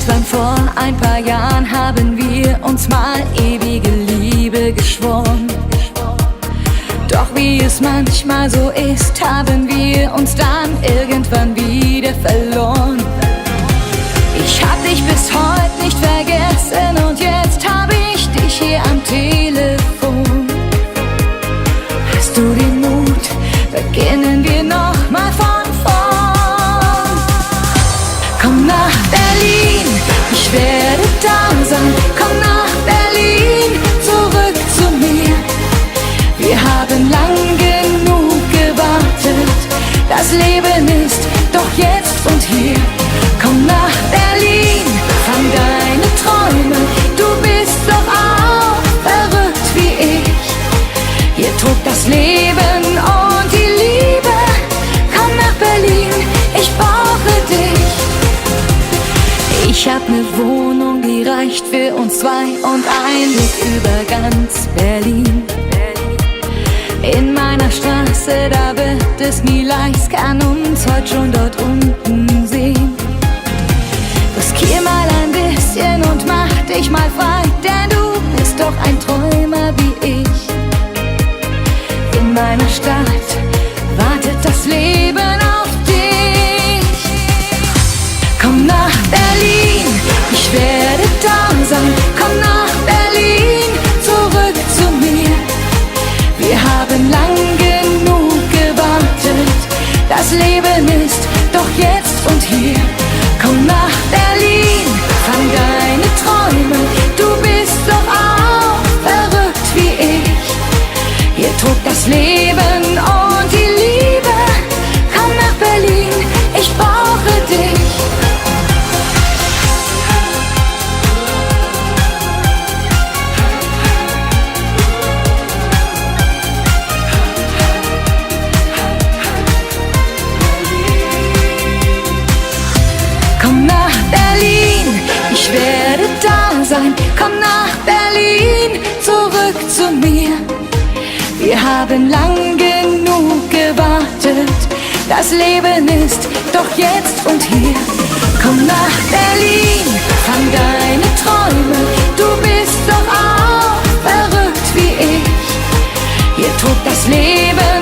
Irgendwann vor ein paar Jahren haben wir uns mal ewige Liebe geschworen. Doch wie es manchmal so ist, haben wir uns dann irgendwann wieder verloren. Ich hab dich bis heute nicht vergessen und jetzt hab ich dich hier am Telefon. Hast du den Mut, beginnen wir noch mal von vorn. Komm nach Berlin, ich werde da sein. Komm nach Berlin, zurück zu mir. Wir haben lang genug gewartet, das Leben ist doch jetzt und hier. Komm nach Berlin, fang deine Träume, du bist doch auch verrückt wie ich. Hier tobt das Leben und die Liebe. Komm nach Berlin, ich brauche dich. Ich hab ne Wohnung, die reicht für uns zwei und Einblick über ganz Berlin. In meiner Straße, da wird es nie leicht, kann uns heute schon dort unten sehen. Riskier mal ein bisschen und mach dich mal frei, denn du bist doch ein Träumer wie ich. In meiner Stadt wartet das Leben auf dich. Komm nach Berlin, ich werde da sein. Komm nach Berlin, zurück zu mir. Wir haben lang genug gewartet, das Leben ist doch jetzt und hier. Komm nach Berlin, fang deine Träume, du bist doch auch verrückt wie ich. Hier tobt das Leben und die Liebe. Komm nach Berlin, ich brauche dich. Komm nach Berlin, ich werde da sein. Komm nach Berlin, zurück zu mir. Wir haben lang genug gewartet, das Leben ist doch jetzt und hier. Komm nach Berlin, fang deine Träume, du bist doch auch verrückt wie ich. Hier tobt das Leben